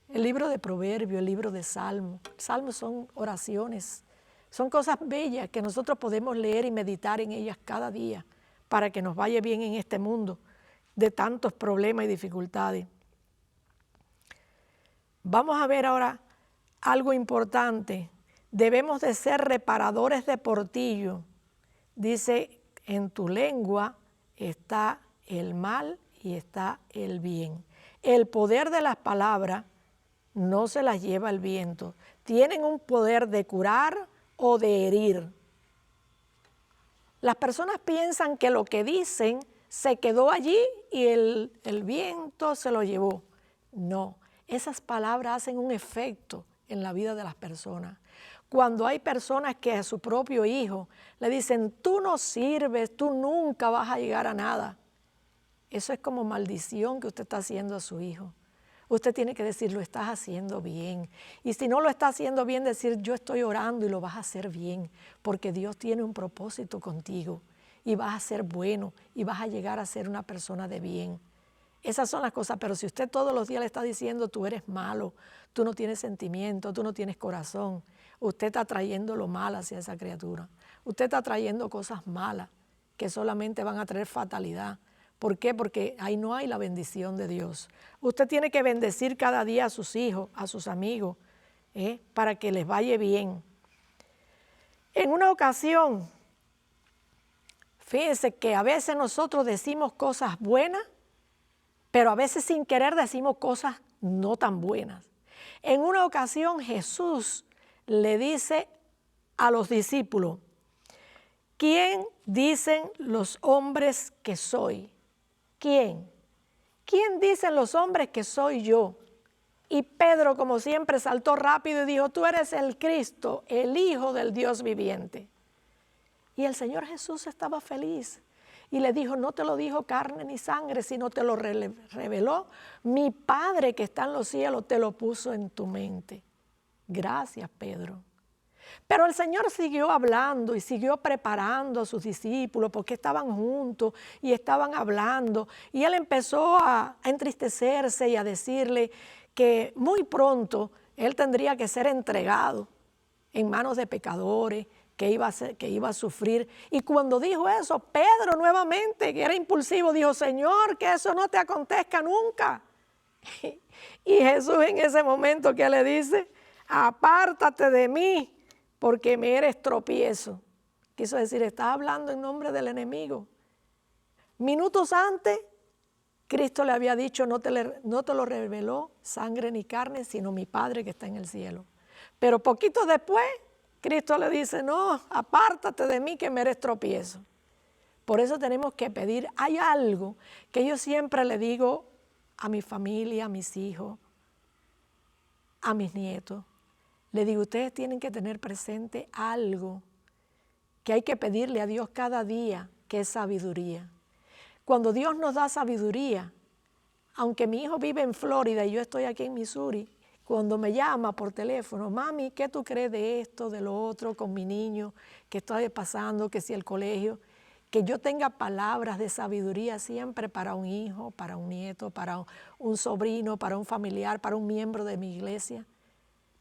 El libro de Proverbios, el libro de Salmos. Salmos son oraciones, son cosas bellas que nosotros podemos leer y meditar en ellas cada día para que nos vaya bien en este mundo de tantos problemas y dificultades. Vamos a ver ahora algo importante. Debemos de ser reparadores de portillo. Dice, en tu lengua está el mal y está el bien. El poder de las palabras no se las lleva el viento. Tienen un poder de curar o de herir. Las personas piensan que lo que dicen se quedó allí y el viento se lo llevó. No, esas palabras hacen un efecto en la vida de las personas. Cuando hay personas que a su propio hijo le dicen, tú no sirves, tú nunca vas a llegar a nada. Eso es como maldición que usted está haciendo a su hijo. Usted tiene que decir, lo estás haciendo bien. Y si no lo está haciendo bien, decir, yo estoy orando y lo vas a hacer bien, porque Dios tiene un propósito contigo y vas a ser bueno y vas a llegar a ser una persona de bien. Esas son las cosas, pero si usted todos los días le está diciendo, tú eres malo, tú no tienes sentimiento, tú no tienes corazón, usted está trayendo lo malo hacia esa criatura. Usted está trayendo cosas malas que solamente van a traer fatalidad. ¿Por qué? Porque ahí no hay la bendición de Dios. Usted tiene que bendecir cada día a sus hijos, a sus amigos, para que les vaya bien. En una ocasión, fíjense que a veces nosotros decimos cosas buenas, pero a veces sin querer decimos cosas no tan buenas. En una ocasión Jesús le dice a los discípulos, ¿quién dicen los hombres que soy? ¿Quién? ¿Quién dicen los hombres que soy yo? Y Pedro, como siempre, saltó rápido y dijo, tú eres el Cristo, el Hijo del Dios viviente. Y el Señor Jesús estaba feliz y le dijo, no te lo dijo carne ni sangre, sino te lo reveló mi Padre que está en los cielos, te lo puso en tu mente. Gracias, Pedro. Pero el Señor siguió hablando y siguió preparando a sus discípulos porque estaban juntos y estaban hablando. Y Él empezó a entristecerse y a decirle que muy pronto Él tendría que ser entregado en manos de pecadores, que iba a sufrir. Y cuando dijo eso, Pedro nuevamente, que era impulsivo, dijo, Señor, que eso no te acontezca nunca. Y Jesús en ese momento, ¿qué le dice? Apártate de mí, porque me eres tropiezo. Quiso decir, estás hablando en nombre del enemigo. Minutos antes, Cristo le había dicho, no te lo reveló sangre ni carne, sino mi Padre que está en el cielo. Pero poquito después, Cristo le dice, no, apártate de mí que me eres tropiezo. Por eso tenemos que pedir, hay algo que yo siempre le digo a mi familia, a mis hijos, a mis nietos. Le digo, ustedes tienen que tener presente algo que hay que pedirle a Dios cada día, que es sabiduría. Cuando Dios nos da sabiduría, aunque mi hijo vive en Florida y yo estoy aquí en Missouri, cuando me llama por teléfono, mami, ¿qué tú crees de esto, de lo otro, con mi niño, que está pasando, que si el colegio? Que yo tenga palabras de sabiduría siempre para un hijo, para un nieto, para un sobrino, para un familiar, para un miembro de mi iglesia,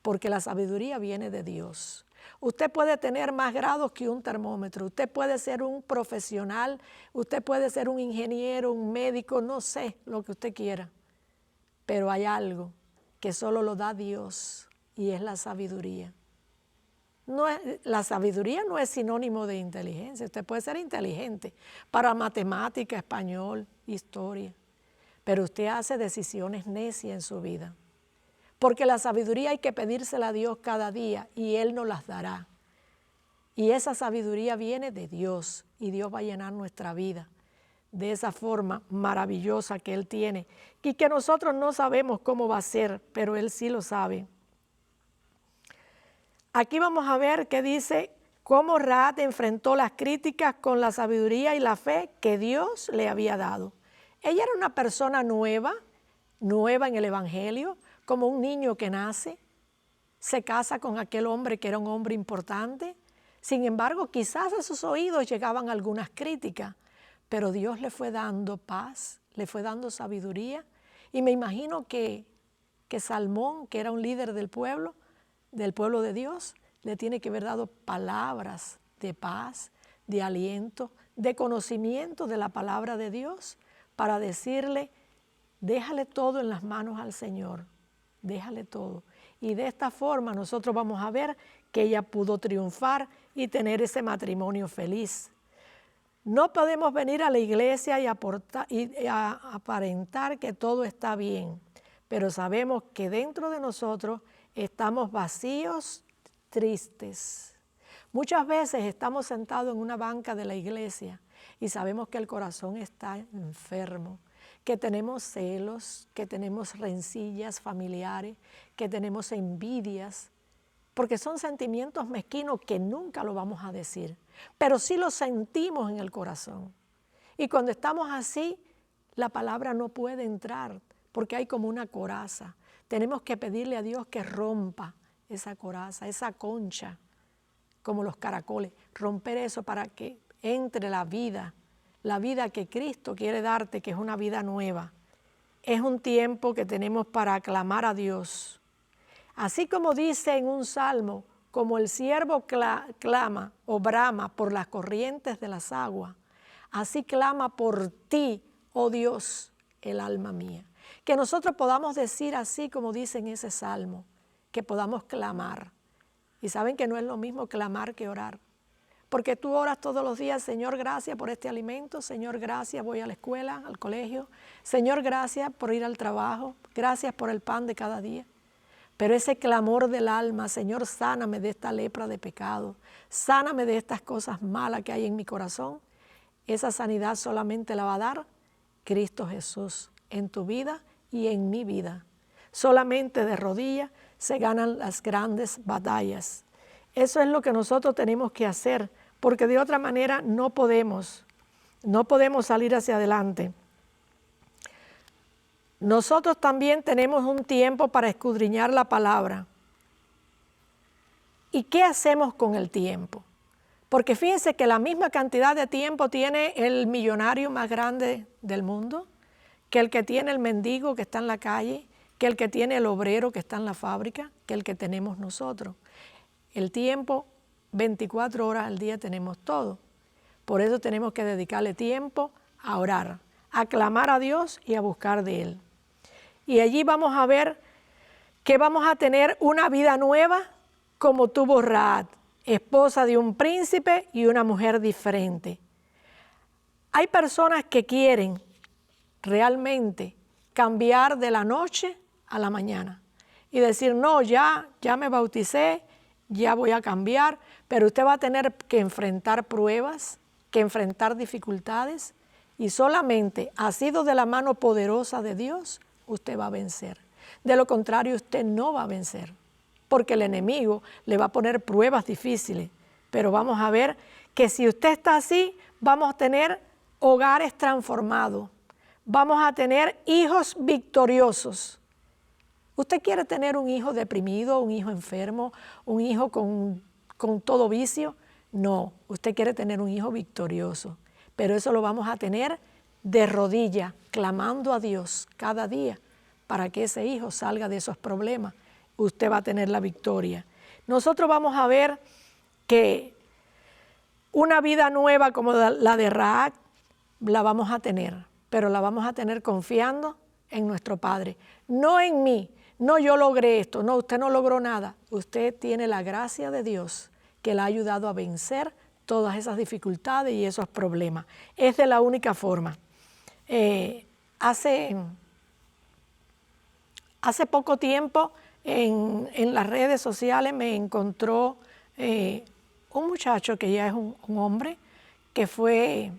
porque la sabiduría viene de Dios. Usted puede tener más grados que un termómetro, usted puede ser un profesional, usted puede ser un ingeniero, un médico, no sé, lo que usted quiera, pero hay algo que solo lo da Dios y es la sabiduría. La sabiduría no es sinónimo de inteligencia. Usted puede ser inteligente para matemática, español, historia, pero usted hace decisiones necias en su vida. Porque la sabiduría hay que pedírsela a Dios cada día y Él nos las dará. Y esa sabiduría viene de Dios y Dios va a llenar nuestra vida de esa forma maravillosa que Él tiene y que nosotros no sabemos cómo va a ser, pero Él sí lo sabe. Aquí vamos a ver que dice cómo Rahab enfrentó las críticas con la sabiduría y la fe que Dios le había dado. Ella era una persona nueva en el Evangelio, como un niño que nace, se casa con aquel hombre que era un hombre importante. Sin embargo, quizás a sus oídos llegaban algunas críticas, pero Dios le fue dando paz, le fue dando sabiduría. Y me imagino que Salmón, que era un líder del pueblo de Dios, le tiene que haber dado palabras de paz, de aliento, de conocimiento de la palabra de Dios para decirle, déjale todo en las manos al Señor, déjale todo. Y de esta forma nosotros vamos a ver que ella pudo triunfar y tener ese matrimonio feliz. No podemos venir a la iglesia y aparentar que todo está bien, pero sabemos que dentro de nosotros estamos vacíos, tristes. Muchas veces estamos sentados en una banca de la iglesia y sabemos que el corazón está enfermo, que tenemos celos, que tenemos rencillas familiares, que tenemos envidias, porque son sentimientos mezquinos que nunca lo vamos a decir, pero sí los sentimos en el corazón. Y cuando estamos así, la palabra no puede entrar, porque hay como una coraza. Tenemos que pedirle a Dios que rompa esa coraza, esa concha, como los caracoles, romper eso para que entre la vida que Cristo quiere darte, que es una vida nueva. Es un tiempo que tenemos para aclamar a Dios. Así como dice en un salmo, como el siervo clama o brama por las corrientes de las aguas, así clama por ti, oh Dios, el alma mía. Que nosotros podamos decir así como dice en ese salmo, que podamos clamar. Y saben que no es lo mismo clamar que orar. Porque tú oras todos los días, Señor, gracias por este alimento, Señor, gracias, voy a la escuela, al colegio, Señor, gracias por ir al trabajo, gracias por el pan de cada día. Pero ese clamor del alma, Señor, sáname de esta lepra de pecado, sáname de estas cosas malas que hay en mi corazón, esa sanidad solamente la va a dar Cristo Jesús en tu vida y en mi vida. Solamente de rodillas se ganan las grandes batallas. Eso es lo que nosotros tenemos que hacer, porque de otra manera no podemos salir hacia adelante. Nosotros también tenemos un tiempo para escudriñar la palabra. ¿Y qué hacemos con el tiempo? Porque fíjense que la misma cantidad de tiempo tiene el millonario más grande del mundo, que el que tiene el mendigo que está en la calle, que el que tiene el obrero que está en la fábrica, que el que tenemos nosotros. El tiempo, 24 horas al día tenemos todo. Por eso tenemos que dedicarle tiempo a orar, a clamar a Dios y a buscar de Él. Y allí vamos a ver que vamos a tener una vida nueva como tuvo Rahab, esposa de un príncipe y una mujer diferente. Hay personas que quieren realmente cambiar de la noche a la mañana y decir, no, ya me bauticé, ya voy a cambiar, pero usted va a tener que enfrentar pruebas, que enfrentar dificultades y solamente asido de la mano poderosa de Dios, usted va a vencer. De lo contrario, usted no va a vencer, porque el enemigo le va a poner pruebas difíciles, pero vamos a ver que si usted está así, vamos a tener hogares transformados. Vamos a tener hijos victoriosos. ¿Usted quiere tener un hijo deprimido, un hijo enfermo, un hijo con todo vicio? No, usted quiere tener un hijo victorioso. Pero eso lo vamos a tener de rodillas, clamando a Dios cada día para que ese hijo salga de esos problemas. Usted va a tener la victoria. Nosotros vamos a ver que una vida nueva como la de Rahab la vamos a tener, pero la vamos a tener confiando en nuestro Padre. No en mí, no yo logré esto, no, usted no logró nada. Usted tiene la gracia de Dios que le ha ayudado a vencer todas esas dificultades y esos problemas. Es de la única forma. Hace poco tiempo en las redes sociales me encontró un muchacho que ya es un hombre, que fue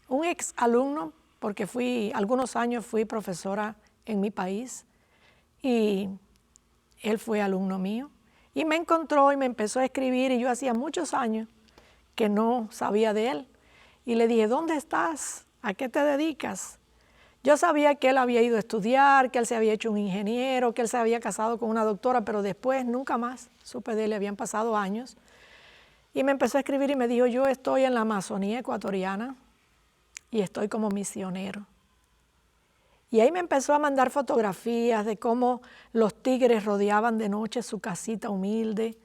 un ex alumno, porque algunos años fui profesora en mi país y él fue alumno mío. Y me encontró y me empezó a escribir y yo hacía muchos años que no sabía de él. Y le dije, ¿dónde estás? ¿A qué te dedicas? Yo sabía que él había ido a estudiar, que él se había hecho un ingeniero, que él se había casado con una doctora, pero después nunca más supe de él, le habían pasado años. Y me empezó a escribir y me dijo, yo estoy en la Amazonía ecuatoriana y estoy como misionero. Y ahí me empezó a mandar fotografías de cómo los tigres rodeaban de noche su casita humilde.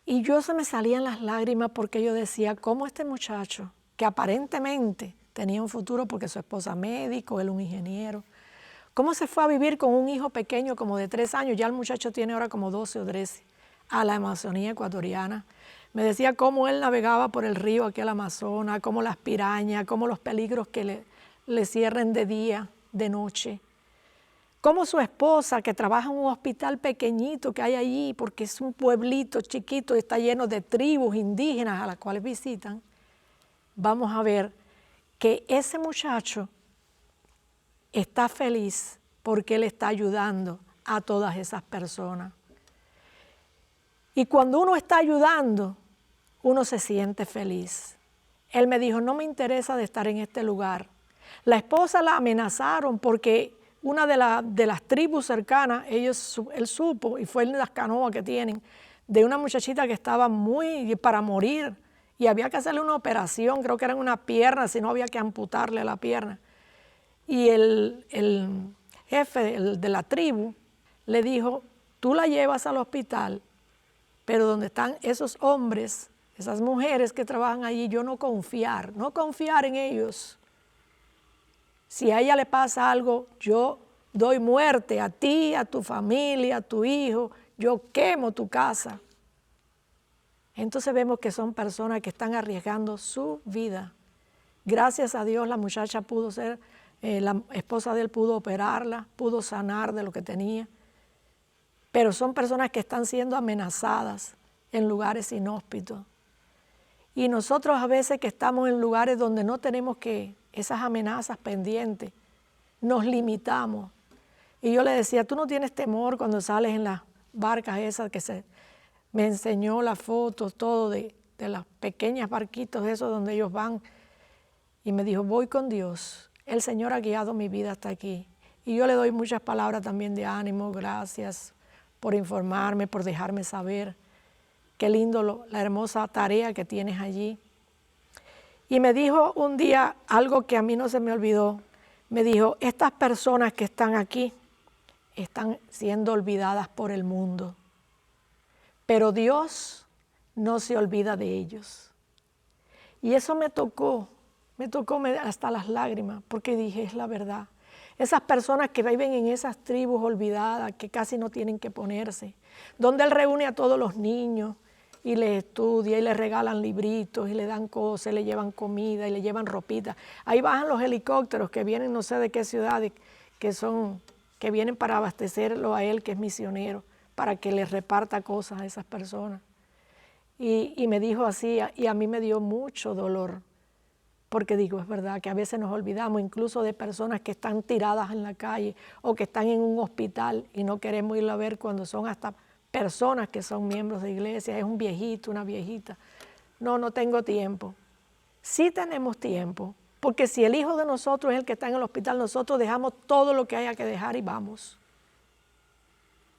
Y yo se me salían las lágrimas porque yo decía, ¿cómo este muchacho, que aparentemente tenía un futuro porque su esposa médico, él un ingeniero, cómo se fue a vivir con un hijo pequeño como de 3 años, ya el muchacho tiene ahora como 12 o 13, a la Amazonía ecuatoriana? Me decía cómo él navegaba por el río aquí al Amazonas, cómo las pirañas, cómo los peligros que le cierren de día, de noche. Cómo su esposa, que trabaja en un hospital pequeñito que hay allí, porque es un pueblito chiquito, está lleno de tribus indígenas a las cuales visitan, vamos a ver que ese muchacho está feliz porque él está ayudando a todas esas personas. Y cuando uno está ayudando, uno se siente feliz. Él me dijo, no me interesa de estar en este lugar. La esposa la amenazaron porque una de las tribus cercanas, él supo, y fue en las canoas que tienen, de una muchachita que estaba muy para morir y había que hacerle una operación, creo que era en una pierna, si no había que amputarle la pierna. Y el jefe de la tribu le dijo, tú la llevas al hospital, pero donde están esos hombres, esas mujeres que trabajan allí, yo no confiar en ellos. Si a ella le pasa algo, yo doy muerte a ti, a tu familia, a tu hijo, yo quemo tu casa. Entonces vemos que son personas que están arriesgando su vida. Gracias a Dios la muchacha pudo ser, la esposa de él pudo operarla, pudo sanar de lo que tenía. Pero son personas que están siendo amenazadas en lugares inhóspitos. Y nosotros a veces que estamos en lugares donde no tenemos esas amenazas pendientes, nos limitamos. Y yo le decía, tú no tienes temor cuando sales en las barcas esas me enseñó las fotos, todo de las pequeñas barquitos esos donde ellos van. Y me dijo, voy con Dios. El Señor ha guiado mi vida hasta aquí. Y yo le doy muchas palabras también de ánimo, gracias por informarme, por dejarme saber. Qué lindo la hermosa tarea que tienes allí. Y me dijo un día algo que a mí no se me olvidó. Me dijo, estas personas que están aquí están siendo olvidadas por el mundo. Pero Dios no se olvida de ellos. Y eso me tocó hasta las lágrimas, porque dije, es la verdad. Esas personas que viven en esas tribus olvidadas, que casi no tienen que ponerse, donde Él reúne a todos los niños, y les estudia y les regalan libritos y le dan cosas, y le llevan comida y le llevan ropita. Ahí bajan los helicópteros que vienen no sé de qué ciudades, que vienen para abastecerlo a él, que es misionero, para que les reparta cosas a esas personas. Y me dijo así, y a mí me dio mucho dolor, porque digo, es verdad que a veces nos olvidamos incluso de personas que están tiradas en la calle o que están en un hospital y no queremos irlo a ver cuando son hasta personas que son miembros de iglesia, es un viejito, una viejita. No tengo tiempo. Sí tenemos tiempo, Porque si el hijo de nosotros es el que está en el hospital, nosotros dejamos todo lo que haya que dejar y vamos.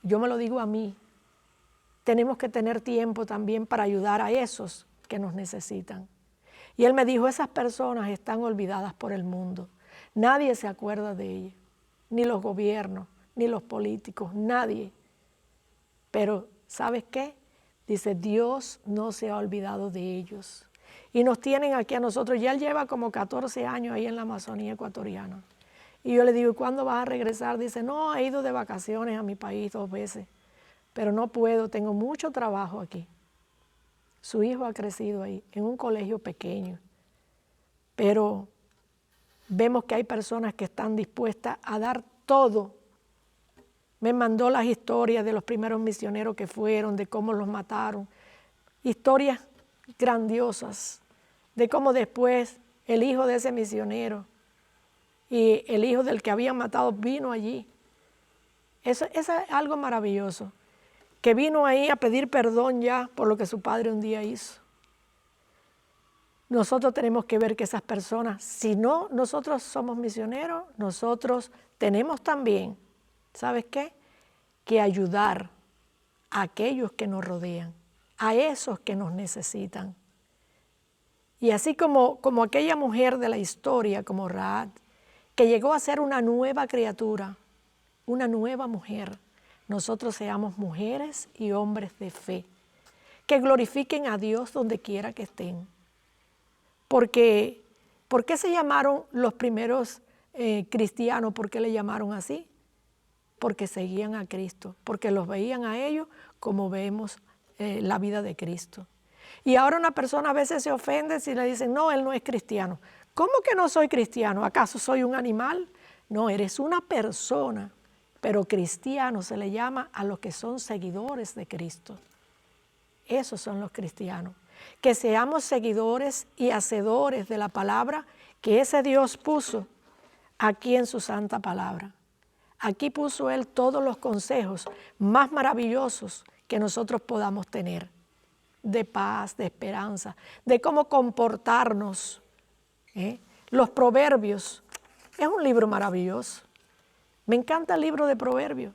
Yo me lo digo a mí. Tenemos que tener tiempo también para ayudar a esos que nos necesitan. Y él me dijo, esas personas están olvidadas por el mundo. Nadie se acuerda de ellas, ni los gobiernos, ni los políticos, nadie. Pero, ¿sabes qué? Dice, Dios no se ha olvidado de ellos. Y nos tienen aquí a nosotros. Ya él lleva como 14 años ahí en la Amazonía ecuatoriana. Y yo le digo, ¿y cuándo vas a regresar? Dice, no, he ido de vacaciones a mi país 2 veces, pero no puedo, tengo mucho trabajo aquí. Su hijo ha crecido ahí, en un colegio pequeño. Pero vemos que hay personas que están dispuestas a dar todo. Me mandó las historias de los primeros misioneros que fueron, de cómo los mataron. Historias grandiosas, de cómo después el hijo de ese misionero y el hijo del que habían matado vino allí. Eso es algo maravilloso, que vino ahí a pedir perdón ya por lo que su padre un día hizo. Nosotros tenemos que ver que esas personas, si no nosotros somos misioneros, nosotros tenemos también, ¿sabes qué? Que ayudar a aquellos que nos rodean, a esos que nos necesitan. Y así como aquella mujer de la historia, como Rahab, que llegó a ser una nueva criatura, una nueva mujer, nosotros seamos mujeres y hombres de fe, que glorifiquen a Dios donde quiera que estén. Porque, ¿por qué se llamaron los primeros cristianos? ¿Por qué le llamaron así? Porque seguían a Cristo, porque los veían a ellos como vemos la vida de Cristo. Y ahora una persona a veces se ofende si le dicen, no, él no es cristiano. ¿Cómo que no soy cristiano? ¿Acaso soy un animal? No, eres una persona, pero cristiano se le llama a los que son seguidores de Cristo. Esos son los cristianos. Que seamos seguidores y hacedores de la palabra que ese Dios puso aquí en su santa palabra. Aquí puso Él todos los consejos más maravillosos que nosotros podamos tener, de paz, de esperanza, de cómo comportarnos. Los proverbios, es un libro maravilloso. Me encanta el libro de proverbios.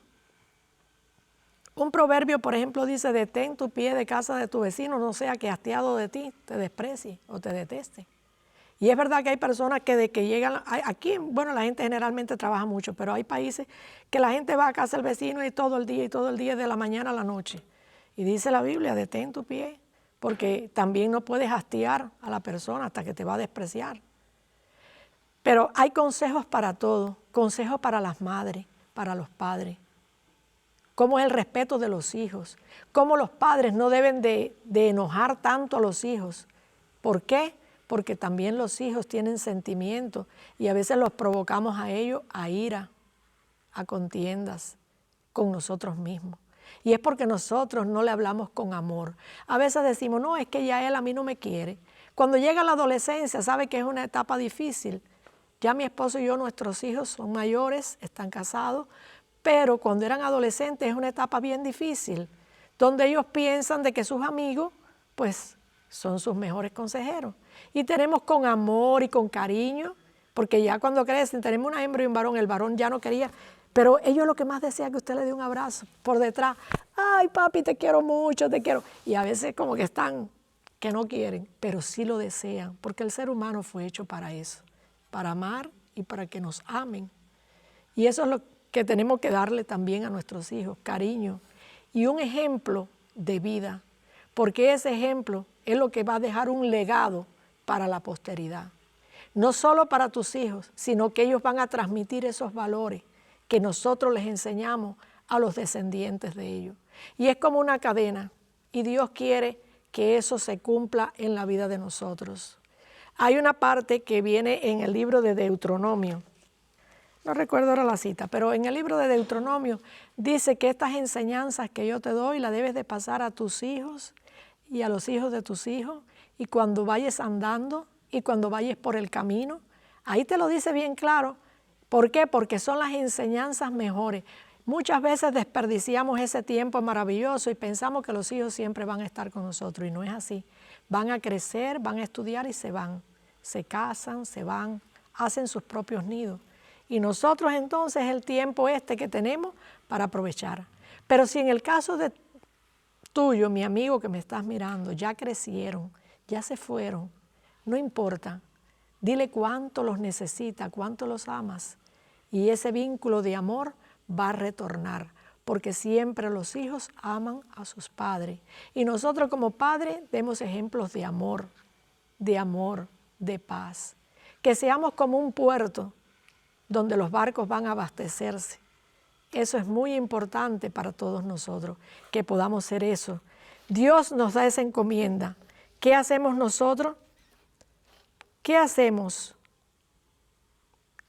Un proverbio, por ejemplo, dice, detén tu pie de casa de tu vecino, no sea que hastiado de ti te desprecie o te deteste. Y es verdad que hay personas que de que llegan, aquí, bueno, la gente generalmente trabaja mucho, pero hay países que la gente va a casa del vecino y todo el día, de la mañana a la noche. Y dice la Biblia, detén tu pie, porque también no puedes hastiar a la persona hasta que te va a despreciar. Pero hay consejos para todo, consejos para las madres, para los padres. Cómo es el respeto de los hijos, cómo los padres no deben de enojar tanto a los hijos. ¿Por qué? Porque también los hijos tienen sentimientos y a veces los provocamos a ellos a ira, a contiendas con nosotros mismos. Y es porque nosotros no le hablamos con amor. A veces decimos, no, es que ya él a mí no me quiere. Cuando llega la adolescencia, sabe que es una etapa difícil. Ya mi esposo y yo, nuestros hijos son mayores, están casados, pero cuando eran adolescentes es una etapa bien difícil, donde ellos piensan de que sus amigos, pues, son sus mejores consejeros. Y tenemos con amor y con cariño, porque ya cuando crecen, tenemos una hembra y un varón, el varón ya no quería, pero ellos lo que más desean es que usted le dé un abrazo por detrás. Ay, papi, te quiero mucho, te quiero. Y a veces como que están, que no quieren, pero sí lo desean, porque el ser humano fue hecho para eso, para amar y para que nos amen. Y eso es lo que tenemos que darle también a nuestros hijos, cariño y un ejemplo de vida, porque ese ejemplo es lo que va a dejar un legado para la posteridad. No solo para tus hijos, sino que ellos van a transmitir esos valores que nosotros les enseñamos a los descendientes de ellos. Y es como una cadena, y Dios quiere que eso se cumpla en la vida de nosotros. Hay una parte que viene en el libro de Deuteronomio, no recuerdo ahora la cita, pero en el libro de Deuteronomio dice que estas enseñanzas que yo te doy las debes de pasar a tus hijos y a los hijos de tus hijos, y cuando vayas andando y cuando vayas por el camino, ahí te lo dice bien claro. ¿Por qué? Porque son las enseñanzas mejores. Muchas veces desperdiciamos ese tiempo maravilloso y pensamos que los hijos siempre van a estar con nosotros, y no es así. Van a crecer, van a estudiar y se van. se casan, se van, hacen sus propios nidos. Y nosotros entonces el tiempo que tenemos para aprovechar. Pero si en el caso de tuyo, mi amigo que me estás mirando, ya crecieron, ya se fueron, no importa. Dile cuánto los necesita, cuánto los amas. Y ese vínculo de amor va a retornar, porque siempre los hijos aman a sus padres. Y nosotros como padres demos ejemplos de amor, de paz. Que seamos como un puerto donde los barcos van a abastecerse. Eso es muy importante para todos nosotros, que podamos ser eso. Dios nos da esa encomienda. ¿Qué hacemos nosotros? ¿Qué hacemos?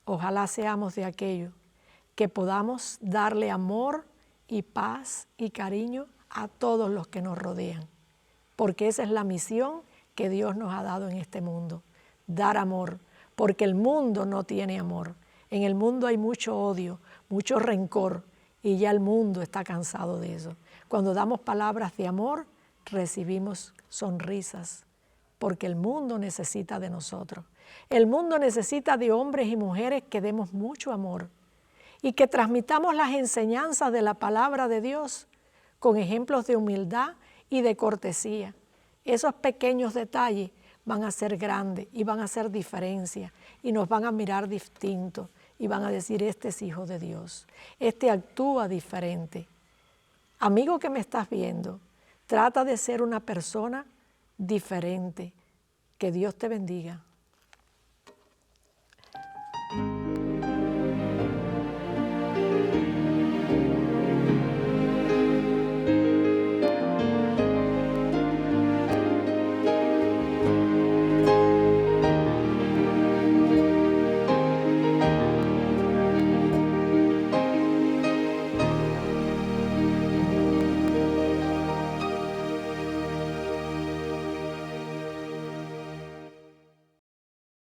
Ojalá seamos de aquello que podamos darle amor y paz y cariño a todos los que nos rodean, porque esa es la misión que Dios nos ha dado en este mundo, dar amor, porque el mundo no tiene amor. En el mundo hay mucho odio, mucho rencor, y ya el mundo está cansado de eso. Cuando damos palabras de amor, recibimos sonrisas, porque el mundo necesita de nosotros. El mundo necesita de hombres y mujeres que demos mucho amor y que transmitamos las enseñanzas de la palabra de Dios con ejemplos de humildad y de cortesía. Esos pequeños detalles van a ser grandes y van a hacer diferencia y nos van a mirar distintos y van a decir, este es hijo de Dios, este actúa diferente. Amigo que me estás viendo, trata de ser una persona diferente. Que Dios te bendiga.